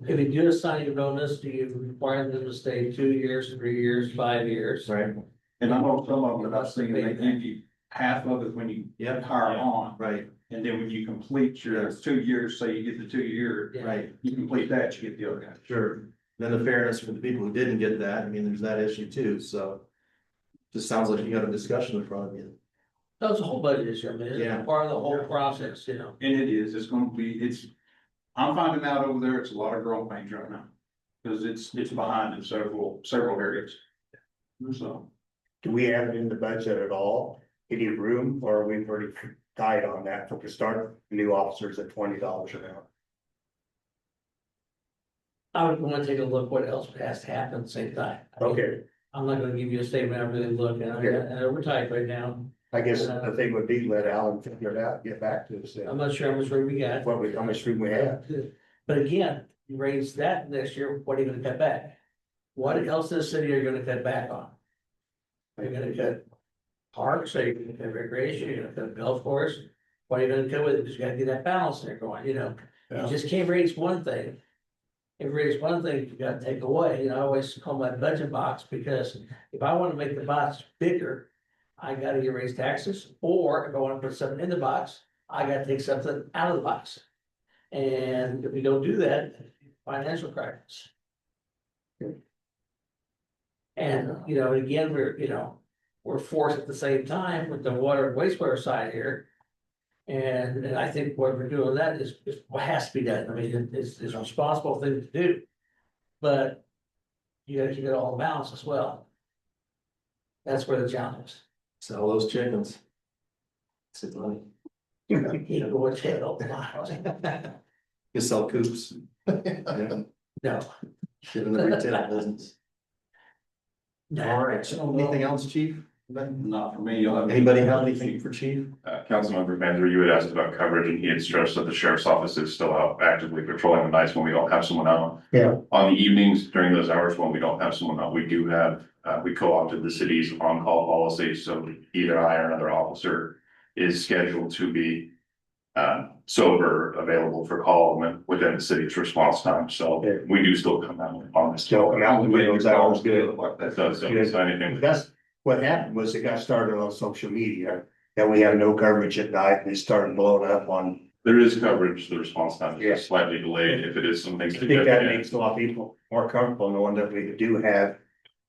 If you do a signing bonus, do you require them to stay 2 years, 3 years, 5 years? Right. And I know some of them that I've seen, they give you half of it when you hire on. Right, And then when you complete your 2 years, say you get the 2 year, Yeah. right, you complete that, you get the other guy. sure. Then the fairness for the people who didn't get that, I mean, there's that issue too, so. Just sounds like you got a discussion in front of you. That's a whole budget issue, I mean, Yeah. it's part of the whole process, you know. And it is, it's gonna be, I'm finding out over there, it's a lot of growing pains right now. Cause it's behind in several areas. So, Do we have it in the budget at all? Any room, or are we pretty tight on that for the start new officers at $20 an hour? I would want to take a look what else has to happen at the same time. I mean, Okay, I'm not gonna give you a statement, I really look, and we're tight right now. I guess the thing would be let Alan figure it out, get back to us. I'm not sure how much room we got. How much room we have. But again, you raise that next year, what are you gonna cut back? What else in the city are you gonna cut back on? Are you gonna cut parks, are you gonna cut recreation, are you gonna cut golf course? What are you gonna cut with it? Just gotta get that balance there going, you know? You just can't raise one thing. If you raise one thing, you gotta take away, I always call my budget box, because if I wanna make the box bigger, I gotta either raise taxes, or if I wanna put something in the box, I gotta take something out of the box. And if we don't do that, financial crisis. And, again, we're forced at the same time with the water and wastewater side here. And I think what we're doing that is what has to be done. I mean, it's a responsible thing to do. But you gotta keep it all in balance as well. That's where the challenge is. Sell those chickens. It's money. Keep going tail. You sell coops. No. Get in the retail business. All right, so anything else, chief? not for me, you'll have. Anybody have anything for chief? Councilmember Manzer, you had asked about coverage and he had stressed that the sheriff's office is still out actively patrolling the nights when we don't have someone out. Yeah. On the evenings during those hours when we don't have someone out, we do have, we co-opted the city's on-call policy, so either I or another officer is scheduled to be sober, available for call within the city's response time, so Yeah. we do still come out on this. Still come out with those hours, good. Like that does, anything. That's what happened was it got started on social media, that we have no coverage at night, and it started blowing up on. There is coverage, the response time Yeah. is slightly delayed if it is something. I think that makes a lot of people more comfortable knowing that we do have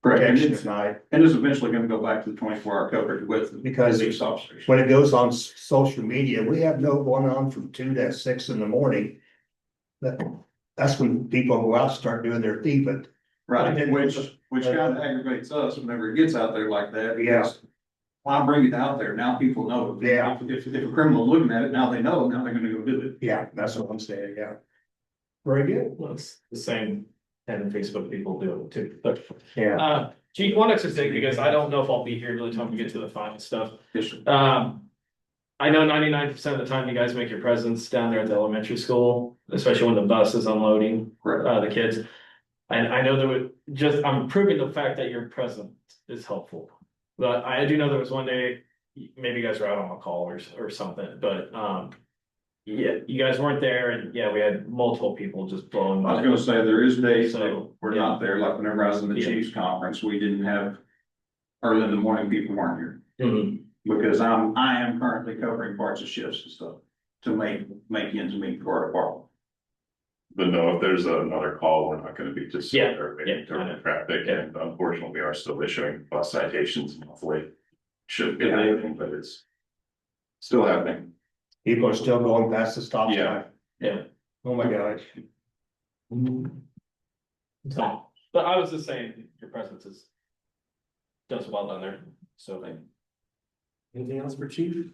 Correct, and protection it's, at night. and it's eventually gonna go back to the 24-hour coverage with. Because police officers. When it goes on social media, we have no going on from 2 to 6 in the morning. That's when people go out and start doing their thieving. Right, which kind of aggravates us whenever it gets out there like that. Yeah. because Why bring it out there? Now people know. Yeah. If a criminal's looking at it, now they know, now they're gonna go do it. Yeah, that's what I'm saying, yeah. Very good. Well, it's the same, and Facebook people do it too, but, Yeah. Chief, one extra thing, because I don't know if I'll be here really time to get to the final stuff. Yes, sir. I know 99% of the time you guys make your presence down there at the elementary school, especially when the bus is unloading, Correct. the kids. And I know that I'm proving the fact that your presence is helpful. But I do know there was one day, maybe you guys were out on a call or something, but, yeah, you guys weren't there and yeah, we had multiple people just blowing. I was gonna say, there is days that So, we're not there, like whenever I was in the Yeah. Chiefs conference, we didn't have. Early in the morning, people weren't here, Mhm. because I am currently covering parts of shifts and stuff to make ends meet for our department. But no, if there's another call, we're not gonna be just. Yeah, Everybody yeah, I know. traffic, and unfortunately, we are still issuing bus citations monthly. Shouldn't be anything, but it's still happening. People are still going past the stop sign. Yeah. Yeah. Oh my gosh. So, but I was just saying, your presence is. Does well down there, so like. Anything else for chief?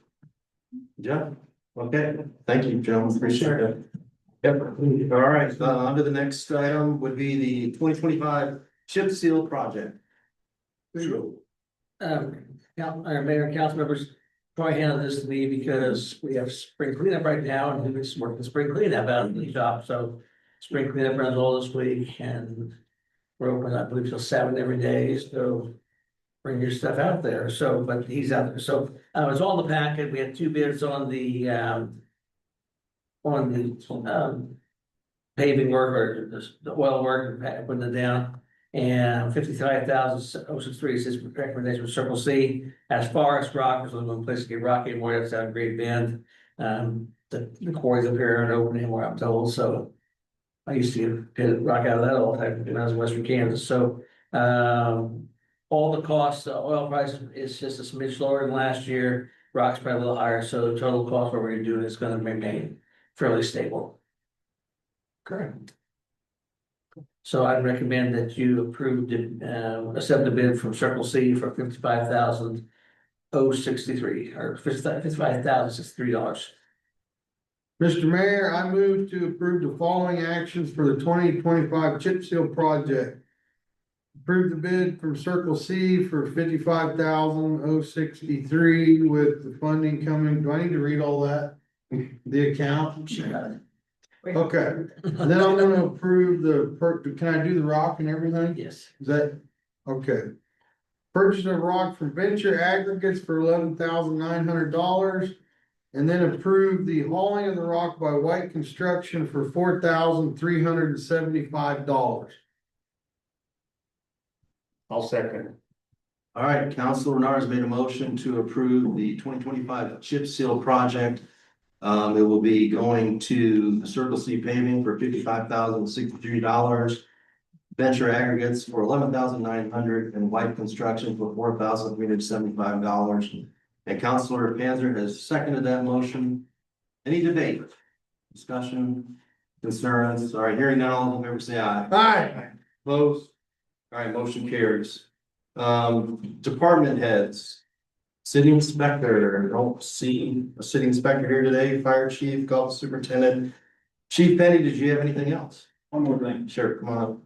Jeff? Okay, thank you, gentlemen, appreciate it. Yep, all right, on to the next item would be the 2025 chip seal project. Mayor and council members, Troy handed this to me because we have spring cleanup right now and doing some work in spring cleanup out in the shop, so. Spring cleanup runs all this week and we're open, I believe, till 7 every day, so. Bring your stuff out there, so, but he's out there, so, it's all in the packet, we had 2 bids on the, paving work or the oil work, putting it down. And 55,063 is his recommendation for Circle C. As far as rock, there's only one place to get rock anymore, that's out of Great Bend. The quarries up here aren't open anymore, I'm told, so. I used to get rock out of that all the time when I was in Western Kansas, so, all the costs, the oil price is just a smidge lower than last year, rock's probably a little higher, so the total cost what we're gonna do is gonna remain fairly stable. Correct. So I'd recommend that you approve accept the bid from Circle C for $55,063 or $55,063. Mr. Mayor, I move to approve the following actions for the 2025 chip seal project. Approve the bid from Circle C for $55,063 with the funding coming, do I need to read all that? The account? Okay, and then I'm gonna approve can I do the rock and everything? Yes. Is that, okay. Purchase of rock from Venture Aggregates for $11,900. And then approve the hauling of the rock by White Construction for $4,375. I'll second. All right, Council Renars made a motion to approve the 2025 chip seal project. It will be going to Circle C paving for $55,063. Venture Aggregates for $11,900 and White Construction for $4,375. And Councilor Panzer has seconded that motion. Any debate? Discussion? Concerns? All right, hearing none, all in favor say aye. Aye. Opposed? All right, motion carries. Department heads. City inspector, I don't see a city inspector here today, fire chief, golf superintendent. Chief Penny, did you have anything else? One more thing. Sure, come on up.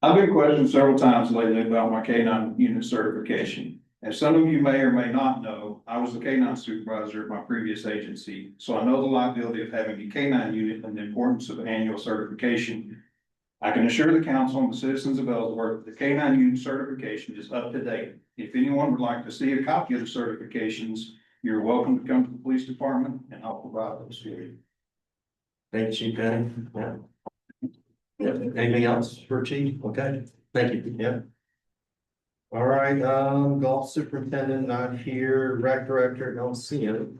I've been questioned several times lately about my K-9 unit certification. As some of you may or may not know, I was the K-9 supervisor at my previous agency, so I know the liability of having a K-9 unit and the importance of annual certification. I can assure the council and the citizens of Ellsworth, the K-9 unit certification is up to date. If anyone would like to see a copy of the certifications, you're welcome to come to the police department and I'll provide those to you. Thank you, Chief Penny. Yeah. Yeah, anything else for chief? Okay, thank you, yeah. All right, golf superintendent not here, rec director, don't see him.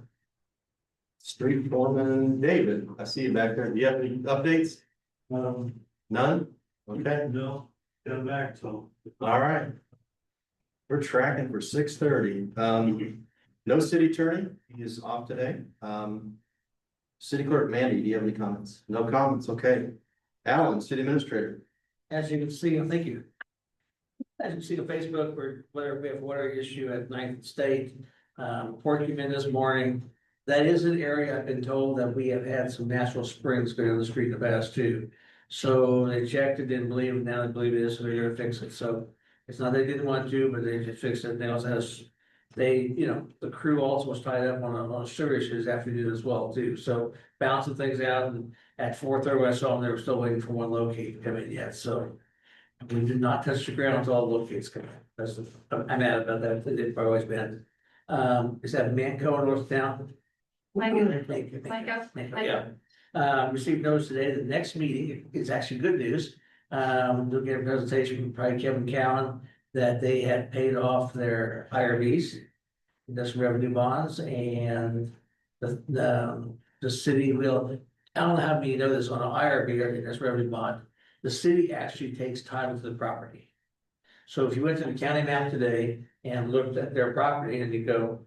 Street foreman David, I see you back there, do you have any updates? None? Okay. No, come back, so. All right. We're tracking for 6:30. No city attorney, he is off today. City clerk Mandy, do you have any comments? No comments, okay. Alan, city administrator. As you can see, thank you. As you can see on Facebook, we have water issue at 9th State. Report came in this morning. That is an area I've been told that we have had some natural springs going down the street in the past too. So they checked it, didn't believe it, now they believe it is, so they're gonna fix it. So it's not they didn't want to, but they just fixed it. They also had they, the crew also was tied up on sugar issues after we did as well too, so balancing things out, and at 4:30, I saw them, they were still waiting for one locate to come in yet, so. We did not touch the ground until all locates come in, I'm mad about that, they've always been. Is that Manco in North Town? Manco. Yeah. Received notice today, the next meeting is actually good news. We'll get a presentation from probably Kevin Cowan, that they had paid off their IRBs, industrial revenue bonds, and the city will, I don't know how many know this, on an IRB or industrial revenue bond, the city actually takes title to the property. So if you went to the county map today and looked at their property and you go,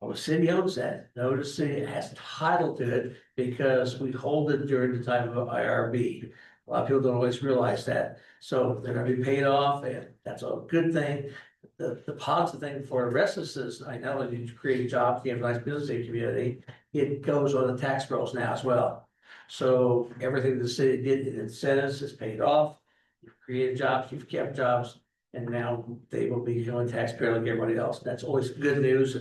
well, the city owns that, no, the city has title to it because we hold it during the time of IRB. A lot of people don't always realize that, so they're gonna be paid off, and that's a good thing. The positive thing for the rest of the citizens, I know that you create jobs, you have a nice business community, it goes on the tax rolls now as well. So everything the city did in incentives is paid off, you've created jobs, you've kept jobs, and now they will be going taxpayer like everybody else, that's always good news.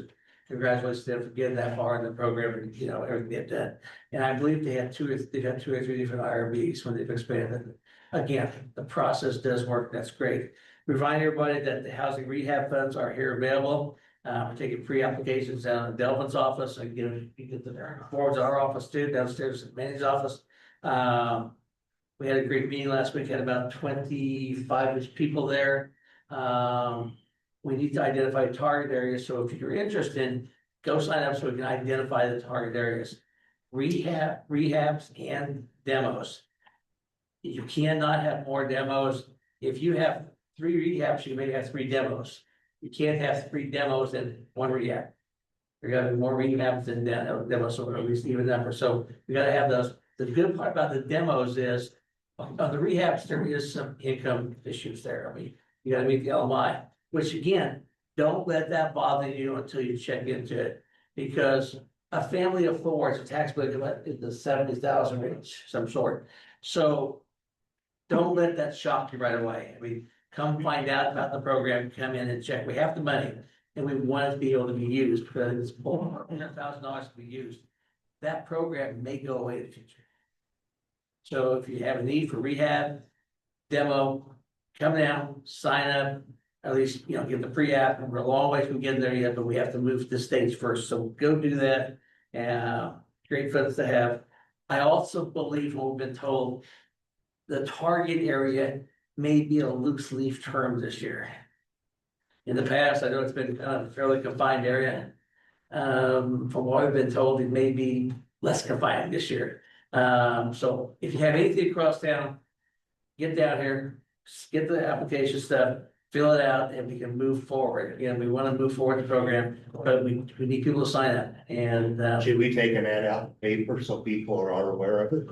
Congratulations to them for getting that far in the program and, everything they've done. And I believe they've had two or three different IRBs when they've expanded. Again, the process does work, that's great. Remind everybody that the housing rehab funds are here available. We're taking pre-applications down in Delvin's office, and you get the forwards to our office too, downstairs at Manny's office. We had a great meeting last week, had about 25 people there. We need to identify target areas, so if you're interested, go sign up so we can identify the target areas. Rehabs and demos. You cannot have more demos. If you have 3 rehabs, you may have 3 demos. You can't have 3 demos and 1 rehab. There gotta be more rehabs than demos, so at least even number, so we gotta have those. The good part about the demos is, on the rehabs, there is some income issues there, I mean, you gotta meet the LMI. Which again, don't let that bother you until you check into it, because a family of 4 is a tax bill in the 70,000 range, some sort. So don't let that shock you right away. I mean, come find out about the program, come in and check. We have the money and we want it to be able to be used because it's $400,000 to be used. That program may go away in the future. So if you have a need for rehab, demo, come down, sign up. At least, get the pre-app, and we're a long way from getting there yet, but we have to move to the stage first, so go do that. Great funds to have. I also believe what we've been told, the target area may be a loose leaf term this year. In the past, I know it's been kind of a fairly confined area. From what I've been told, it may be less confined this year. So if you have anything across town, get down here, get the application stuff, fill it out, and we can move forward. Again, we want to move forward the program, but we need people to sign up, and Should we take an ad out in paper so people are aware of it?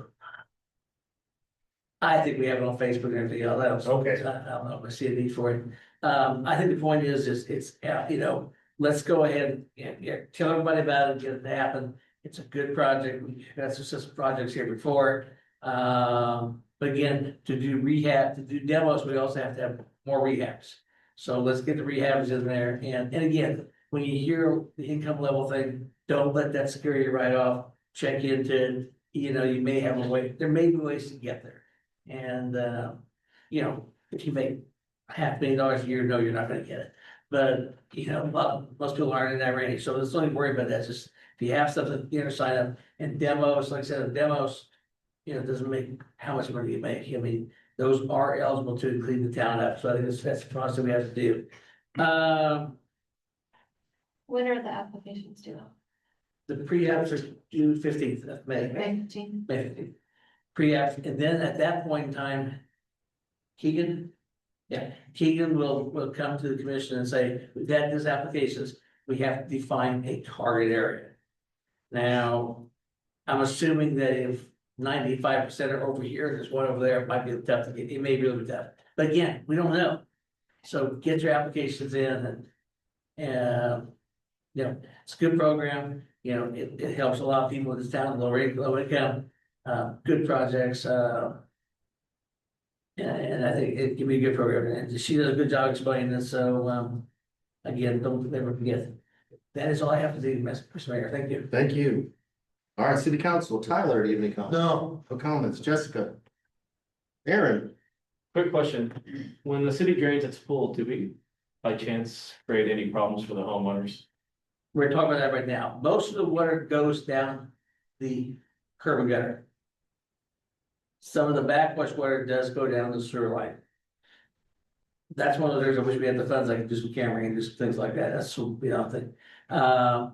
I think we have it on Facebook and everything else. Okay. I don't know if I see a need for it. I think the point is it's, let's go ahead and tell everybody about it, get it to happen. It's a good project. We've had successful projects here before. But again, to do rehab, to do demos, we also have to have more rehabs. So let's get the rehabs in there. And again, when you hear the income level thing, don't let that scare you right off. Check into it. You may have a way, there may be ways to get there. And, if you make $500,000 a year, no, you're not gonna get it. But, most people aren't in that range. So let's not worry about that. Just if you have something, sign up. And demos, like I said, demos, it doesn't make how much money you make. I mean, those are eligible to clean the town up. So I think that's the process we have to do. When are the applications due? The pre-apps are June 15th of May. May 15. May 15th. Pre-app, and then at that point in time, Keegan will come to the commission and say, we've had these applications, we have to define a target area. Now, I'm assuming that if 95% are over here, there's one over there, it might be tough to get, it may be a little bit tough. But again, we don't know. So get your applications in and it's a good program. It helps a lot of people in this town, low income, good projects. And I think it can be a good program. And she does a good job explaining this. So again, don't ever forget. That is all I have to do, Mr. Mayor. Thank you. Thank you. All right, city council, Tyler, do you have any comments? No. No comments, Jessica? Aaron? Quick question, when the city drains its pool, do we by chance create any problems for the homeowners? We're talking about that right now. Most of the water goes down the curb and gutter. Some of the backwash water does go down the sewer line. That's one of those, I wish we had the funds, I could do some camera and do some things like that. That's, you know, thing.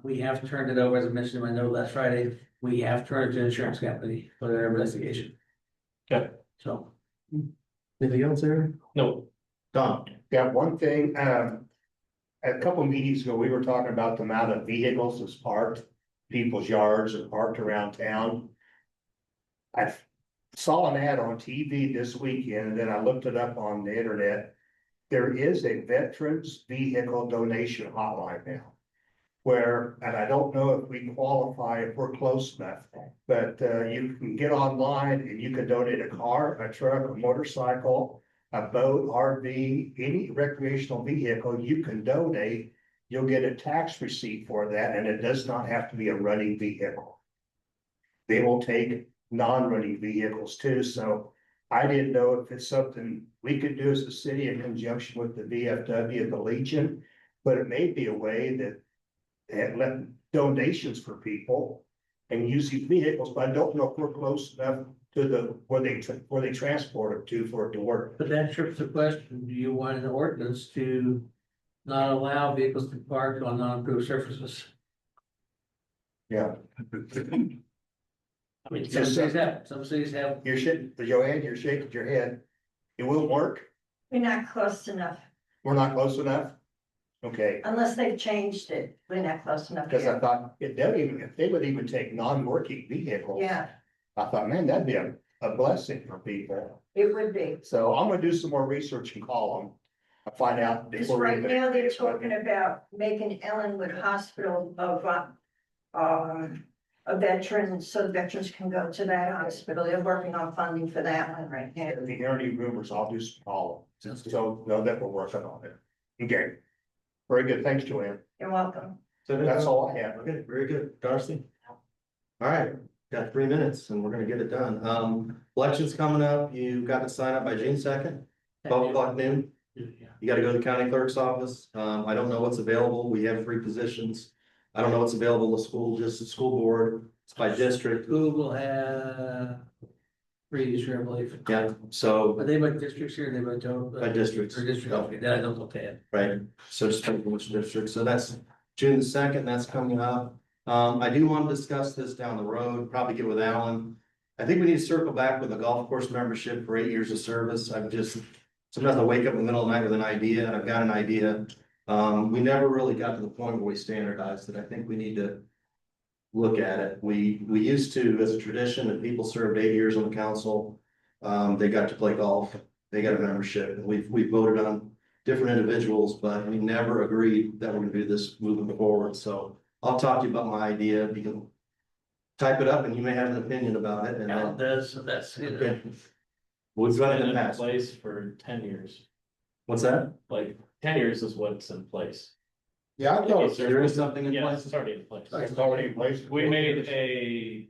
We have turned it over, as I mentioned in my note last Friday, we have turned it to an insurance company for their investigation. Okay. So. Anything else, Aaron? No. Don? Yeah, one thing, a couple meetings ago, we were talking about the amount of vehicles that's parked, people's yards and parked around town. I saw an ad on TV this weekend, and then I looked it up on the internet. There is a veterans vehicle donation hotline now. Where, and I don't know if we qualify, if we're close enough, but you can get online and you can donate a car, a truck, a motorcycle, a boat, RV, any recreational vehicle you can donate. You'll get a tax receipt for that, and it does not have to be a running vehicle. They will take non-running vehicles too, so I didn't know if it's something we could do as a city in conjunction with the VFW and the Legion, but it may be a way that and let donations for people and use these vehicles, but I don't know if we're close enough to the, where they transport them to for it to work. But that trips the question, do you want an ordinance to not allow vehicles to park on non-approved surfaces? Yeah. I mean, some cities have, You're shaking, Joanne, you're shaking your head. It will work. We're not close enough, We're not close enough. Okay, unless they've changed it, we're not close enough because I here. thought if they would even take non-working vehicles. Yeah, I thought, man, that'd be a blessing for people. it would be. So I'm gonna do some more research and call them. I'll find out. Because before we right even- now they're talking about making Ellenwood Hospital a veteran, so the veterans can go to that hospital. They're working on funding for that one right now. If you hear any rumors, I'll do some call. So know that we're working on it. Okay. Very good. Thanks, Joanne. You're welcome. So That's all I have. Okay, very good. Darcy? All right, got 3 minutes and we're gonna get it done. Election's coming up. You got to sign up by June 2nd, 12:00 noon. You gotta go to the county clerk's office. I don't know what's available. We have 3 positions. I don't know what's available in the school, just the school board. It's by district. Google have previous year, I believe. Yeah, so Are they by districts here? They by total? by districts. Or district, okay, then I don't look at it. Right, so just pick which district, so that's June 2nd, that's coming up. I do want to discuss this down the road, probably get with Alan. I think we need to circle back with a golf course membership for 8 years of service. Sometimes I wake up in the middle of the night with an idea, and I've got an idea. We never really got to the point where we standardized it. I think we need to look at it. We used to, as a tradition, if people served 8 years on the council, they got to play golf, they got a membership. And we voted on different individuals, but we never agreed that we're gonna do this moving forward. So I'll talk to you about my idea. You can type it up and you may have an opinion about it. And Alan then, does, so that's, you know. okay. We've done it in the past. Place for 10 years, What's that? like 10 years is what's in place. Yeah, I thought There is something in Yeah, place. it's already in place. it's already in place. We made a.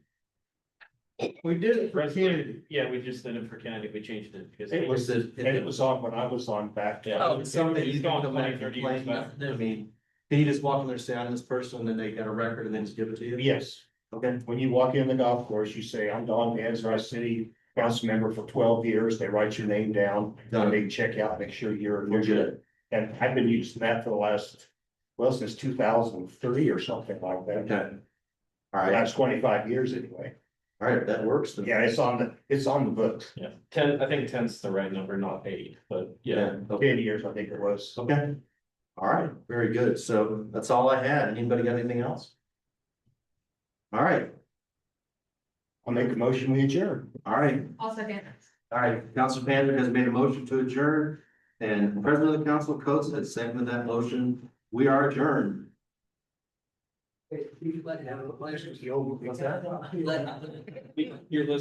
We did it for Kennedy. Yeah, we just did it for Kennedy, we changed it because. It was, and it was on when I was on back. Yeah. Oh, it's something It's you gone can go back 20, and 30 years complain. back. I mean, can you just walk in there, say, I'm this person, and then they got a record and then just give it to you? Yes, Okay, when you walk in the golf course, you say, I'm Don Panzer, City Council member for 12 years. They write your name down, Done. and they check out, make sure you're We're good. legit. And I've been using that for the last, well, since 2003 or something like that. okay. All right, That's 25 years anyway. all right, that works. then. Yeah, it's on the books. Yeah, 10, I think 10's the right number, not 8, but yeah. Okay, 10 years, I think it was. okay. All right, very good. So that's all I had. Anybody got anything else? All right, I'll make a motion, we adjourn. all right, I'll second. all right. Council Panther has made a motion to adjourn. And the President of the Council, Coates, has seconded that motion. We are adjourned. You let it have a pleasure. What's that? You let it have a- You're listening.